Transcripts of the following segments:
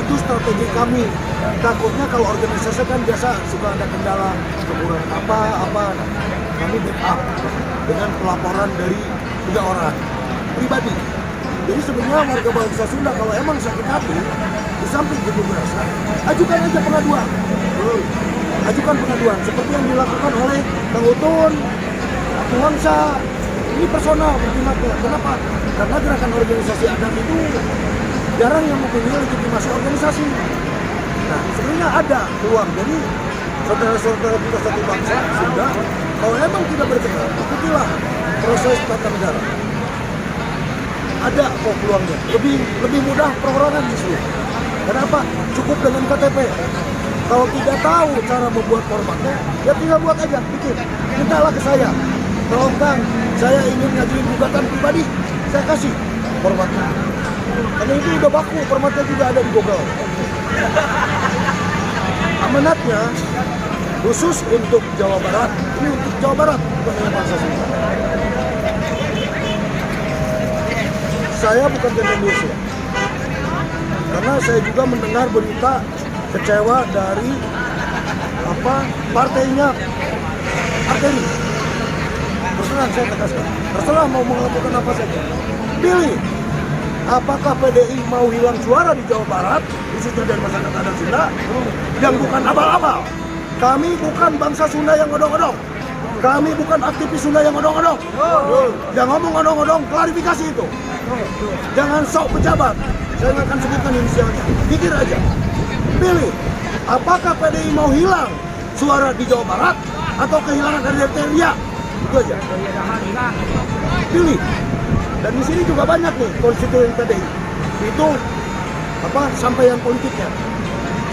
Itu strategi kami. Takutnya kalau organisasi kan biasa suka ada kendala, kekurangan apa. Nah, kami backup dengan pelaporan dari 3 orang pribadi. Jadi sebenarnya warga bangsa Sunda kalau emang sakit hati, di samping itu berasa, ajukan aja pengaduan. Ajukan pengaduan seperti yang dilakukan oleh Kang Utun, Kang Wangsa. Ini personal ultimatnya. Kenapa? Karena gerakan organisasi adat itu jarang yang mempunyai legitimasi organisasi. Nah, sebenarnya ada peluang. Jadi saudara-saudara kita satu bangsa Sunda, kalau emang tidak berkenan, ikutilah proses tata negara. Ada kok peluangnya. Lebih mudah perorangan justru. Kenapa? Cukup dengan KTP. Kalau tidak tahu cara membuat formatnya, ya tinggal buat aja, bikin. Mintalah ke saya. Tolong Kang, saya ingin ngajuin gugatan pribadi, saya kasih formatnya. Karena itu udah baku, formatnya juga ada di Google. Amanatnya khusus untuk Jawa Barat, ini untuk Jawa Barat, bukan dengan bangsa Sunda. Saya bukan tendensius ya, karena saya juga mendengar berita kecewa dari partainya Arteri. Terserah saya tegaskan, terserah mau melakukan apa saja. Pilih, apakah PDI mau hilang suara di Jawa Barat, khususnya dari masyarakat adat Sunda, yang bukan abal-abal. Kami bukan bangsa Sunda yang odong-odong. Kami bukan aktivis Sunda yang odong-odong. Yang ngomong odong-odong, klarifikasi itu. Jangan sok pejabat. Saya nggak akan sebutkan inisialnya. Pikir aja. Pilih, apakah PDI mau hilang suara di Jawa Barat atau kehilangan dari Teriak? Itu aja. Pilih. Dan di sini juga banyak nih konstituen PDI. Itu sampaian politiknya.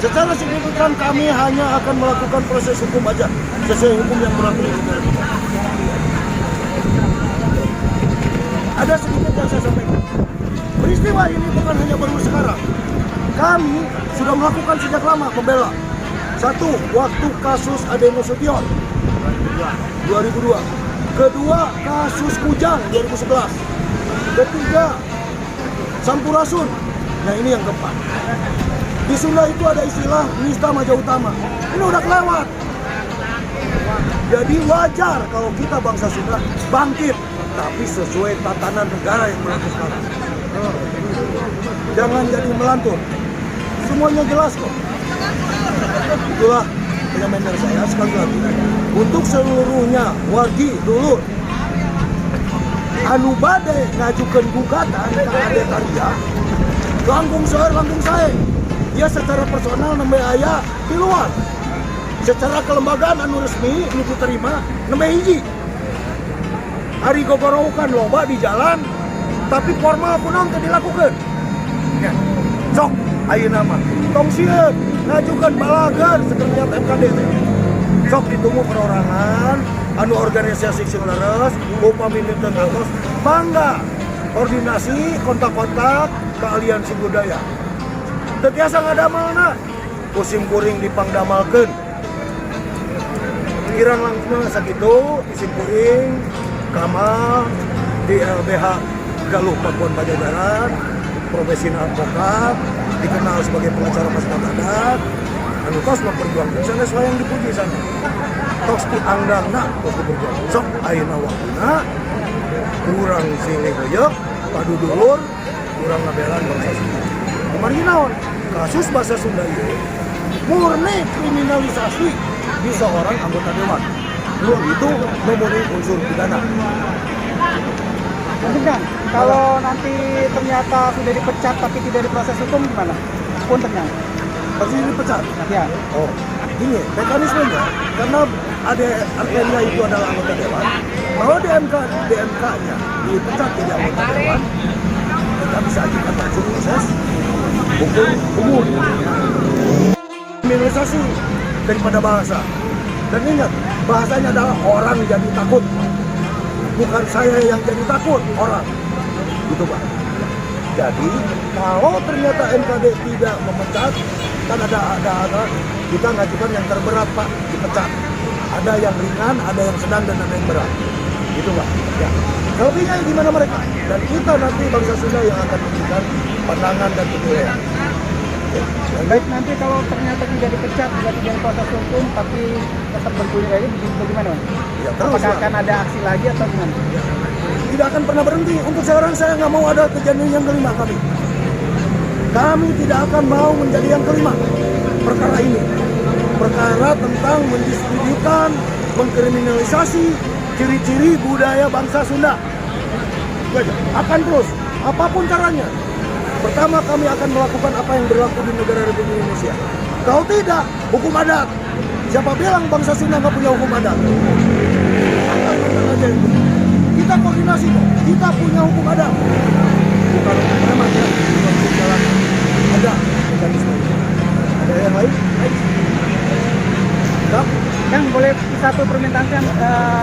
Secara signifikan kami hanya akan melakukan proses hukum aja sesuai hukum yang berlaku di negara kita. Ada sedikit yang saya sampaikan. Peristiwa ini bukan hanya baru sekarang. Kami sudah melakukan sejak lama membela. Satu, waktu kasus Ade Nasution 2002. Kedua, kasus Kujang 2011. Ketiga, Sampurasun. Nah, ini yang keempat. Di Sunda itu ada istilah Nista Maja Utama. Ini udah kelewat. Jadi wajar kalau kita bangsa Sunda bangkit, tapi sesuai tatanan negara yang berlaku sekarang. Jangan jadi melantun. Semuanya jelas kok. Itulah penyampaian dari saya sekali lagi. Untuk seluruhnya wargi dulur anu bade ngajukan gugatan ke Ade Teriak, langkung seueur langkung sae. Dia secara personal nembe aya di luar. Secara kelembagaan anu resmi anu diterima nembe hiji. Ari gogorokan loba di jalan, tapi formal kunaon teu dilakukeun. Ya. Sok ayeuna mah tong sieun ngajukeun balageun sekretariat MKD teh. Sok ditunggu perorangan anu organisasi sing leres, upami teu ngantos, bangga koordinasi kontak-kontak ke aliansi budaya. Tetiasa ngadamalna, kusim kuring dipangdamalkeun. Pikiran langsung sakitu, isim kuring, Kamal, di LBH Galuh Pakuan Pajajaran, profesi advokat, dikenal sebagai pengacara masyarakat adat, anu tos memperjuangkan sanes yang dipuji sana. Tos dianggangna, tos diperjuangkan. Sok ayeuna waktuna, kurang silih hoyeuk, padu dulur, kurang ngabelan bangsa Sunda. Kemarin naon? Kasus bahasa Sunda itu murni kriminalisasi di seorang anggota dewan. Itu memenuhi unsur pidana. Mungkin kan, kalau nanti ternyata sudah dipecat tapi tidak diproses hukum gimana? Puntennya? Pasti dipecat? Ya. Oh, gini, mekanismenya karena ada artinya itu adalah anggota dewan. Kalau DMK-nya dipecat jadi anggota dewan, kita bisa ajukan langsung proses hukum umum. Kriminalisasi daripada bahasa. Dan ingat, bahasanya adalah orang jadi takut. Bukan saya yang jadi takut, orang. Gitu Pak. Jadi, kalau ternyata MKD tidak memecat, kan ada kita ngajukan yang terberat Pak, dipecat. Ada yang ringan, ada yang sedang, dan ada yang berat. Gitu Pak. Ya. Selebihnya gimana mereka? Dan kita nanti bangsa Sunda yang akan memberikan pandangan dan penilaian. Baik, nanti kalau ternyata tidak dipecat, tidak proses hukum, tapi tetap bergulir lagi, bagaimana, Bang? Ya, terus Apakah lah. akan ada aksi lagi atau gimana? Tidak akan pernah berhenti. Untuk sekarang saya nggak mau ada kejadian yang kelima kami. Kami tidak akan mau menjadi yang kelima perkara ini. Perkara tentang mendiskreditkan, mengkriminalisasi ciri-ciri budaya bangsa Sunda. Itu aja. Akan terus, apapun caranya. Pertama kami akan melakukan apa yang berlaku di negara Republik Indonesia. Kalau tidak, hukum adat. Siapa bilang bangsa Sunda nggak punya hukum adat? Angkat aja itu. Kita koordinasi kok. Kita punya hukum adat. Bukan hukum preman ya. Bukan hukum jalan. Ada mekanisme. Ada yang lain? Siap? Kang, boleh satu permintaan kan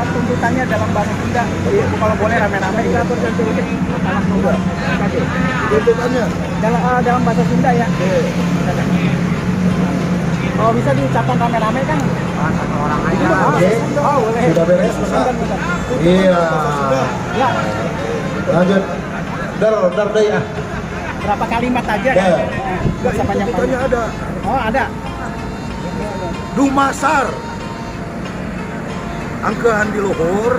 tuntutannya dalam bahasa Sunda. Kalau boleh rame-rame kita atur dan sedikit. Udah. Tuntutannya. Dalam bahasa Sunda ya. Kalau bisa diucapkan rame-rame kan? Orang aja. Oh, boleh. Sudah beres, Pak? Iya. Ya, Lanjut. Dar deh ya. berapa kalimat aja Ya. kan? Nggak Enggak, usah tuntutannya panjang-panjang. ada. Oh, ada. Dumasar angkehan di luhur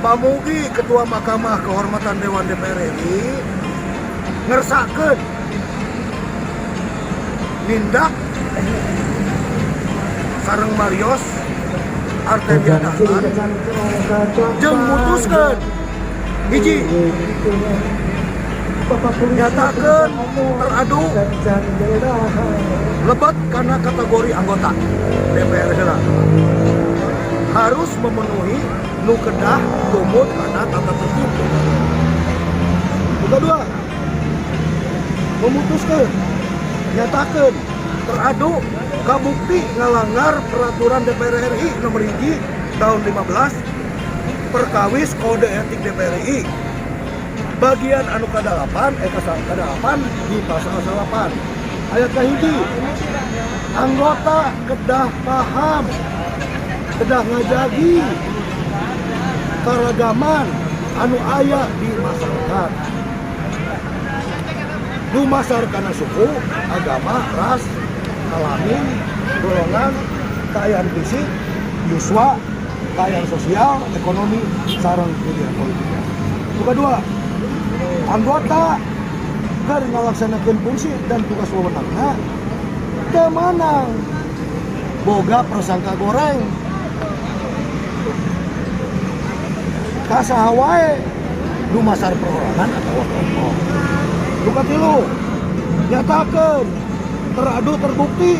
pamugi Ketua Mahkamah Kehormatan Dewan DPR RI ngersakeun nindak sareng Marios Arteria Dahlan jeung mutuskeun hiji nyatakeun teradu lebat karena kategori anggota DPR heula harus memenuhi nu kedah tumut karena tata tertib. Kedua, memutuskan nyatakeun teradu kabukti ngalanggar peraturan DPR RI nomor 1 tahun 15 perkawis kode etik DPR RI bagian anu kadalapan kadalapan di pasal 8 ayat kahiji anggota kedah paham kedah ngajagi keragaman anu aya di masyarakat dumasar kana suku agama ras kelamin golongan kaayaan fisik yuswa kaayaan sosial ekonomi sareng pilihan politik. Kedua, anggota keur ngalaksanakeun fungsi dan tugas wewenangna teu manang boga prasangka goreng kasaha wae dumasar perorangan atau kelompok. Katilu nyatakeun teradu terbukti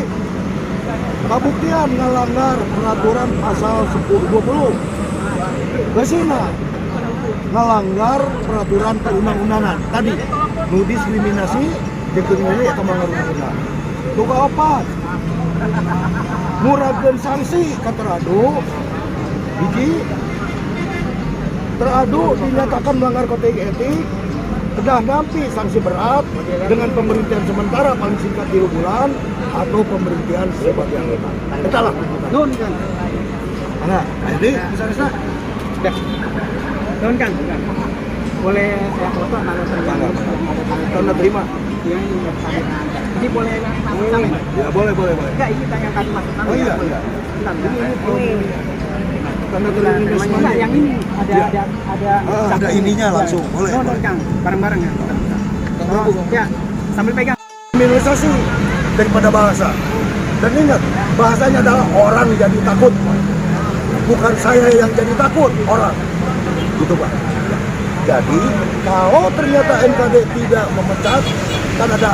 kabuktian ngalanggar peraturan pasal 1020 Gesina ngalanggar peraturan perundang-undangan tadi nu diskriminasi dikriminasi atau mengaruhi. Kaopat nguragkeun sanksi ka teradu hiji teradu dinyatakan melanggar kode etik kedah nampi sanksi berat dengan pemberhentian sementara paling singkat 3 bulan atau pemberhentian sebagai anggota. Eta lah Nun kan. nah jadi bisa Udah. Nun kan. Boleh saya foto kalau saya tanda terima. Ini boleh sama. Ya boleh. Enggak, ini tanya tadi Mas. Oh iya. Ini Tanda terima resmi. enggak, yang ini Ya. ada Ada ininya langsung, boleh. Nun Kang, bareng-bareng ya. Ya, sambil pegang. Kriminalisasi daripada bahasa. Dan ingat, bahasanya adalah orang jadi takut. Bukan saya yang jadi takut, orang. Gitu Pak. Jadi, kalau ternyata MKD tidak memecat, kan ada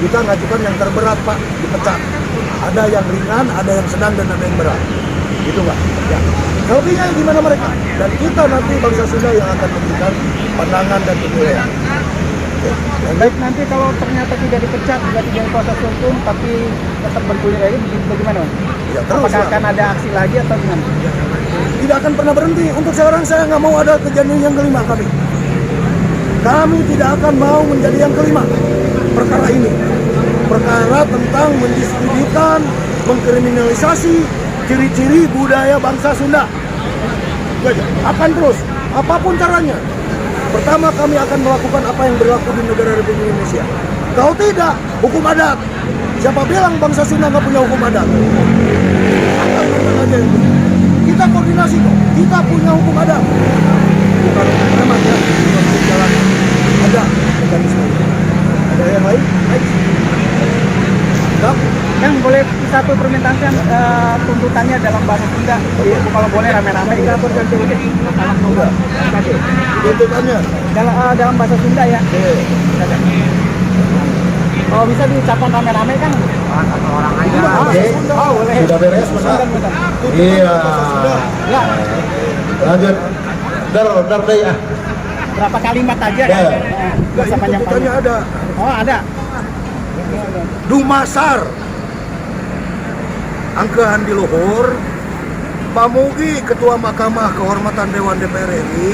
kita ngajukan yang terberat Pak, dipecat. Ada yang ringan, ada yang sedang, dan ada yang berat. Gitu Pak. Ya. Selebihnya gimana mereka? Dan kita nanti bangsa Sunda yang akan memberikan pandangan dan penilaian. Baik, nanti kalau ternyata tidak dipecat, tidak proses hukum, tapi tetap bergulir lagi, bagaimana, Bang? Ya, terus Apakah lah. akan ada aksi lagi atau gimana? Tidak akan pernah berhenti. Untuk sekarang saya nggak mau ada kejadian yang kelima kami. Kami tidak akan mau menjadi yang kelima perkara ini. Perkara tentang mendiskreditkan, mengkriminalisasi ciri-ciri budaya bangsa Sunda. Itu aja. Akan terus, apapun caranya. Pertama kami akan melakukan apa yang berlaku di negara Republik Indonesia. Kau tidak, hukum adat. Siapa bilang bangsa Sunda nggak punya hukum adat? Angkat aja itu. Kita koordinasi kok. Kita punya hukum adat. Bukan hukum preman ya. Bukan hukum jalan. Ada mekanisme. Ada yang lain? Baik. Siap. Kang, boleh satu permintaan kan tuntutannya dalam bahasa Sunda. Kalau boleh rame-rame kita berganti Tuntutannya. dalam bahasa Sunda ya. Kalau bisa diucapkan rame-rame kan? Orang aja. Oke. Oh, boleh. Sudah beres, Mas? Bentar. Iya. Ya, Lanjut. Dar deh ah. berapa kalimat aja Ya. kan? Enggak, Bisa ini tuntutannya panjang-panjang. ada. Oh, ada. Dumasar angkehan di luhur pamugi Ketua Mahkamah Kehormatan Dewan DPR RI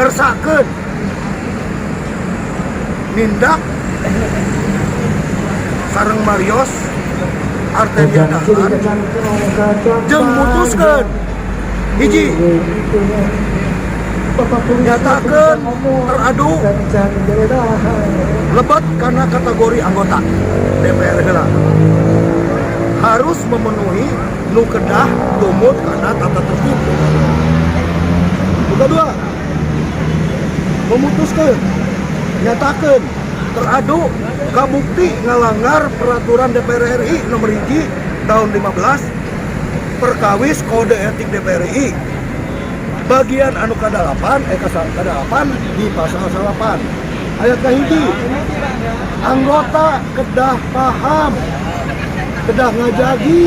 ngersakeun nindak sareng Marios Arteria Dahlan jeung mutuskeun hiji nyatakeun teradu lebat karena kategori anggota DPR heula harus memenuhi nu kedah tumut karena tata tertib. Kedua, memutuskan nyatakeun teradu kabukti ngalanggar peraturan DPR RI nomor 1 tahun 15 perkawis kode etik DPR RI bagian anu kadalapan kadalapan di pasal 8 ayat kahiji anggota kedah paham kedah ngajagi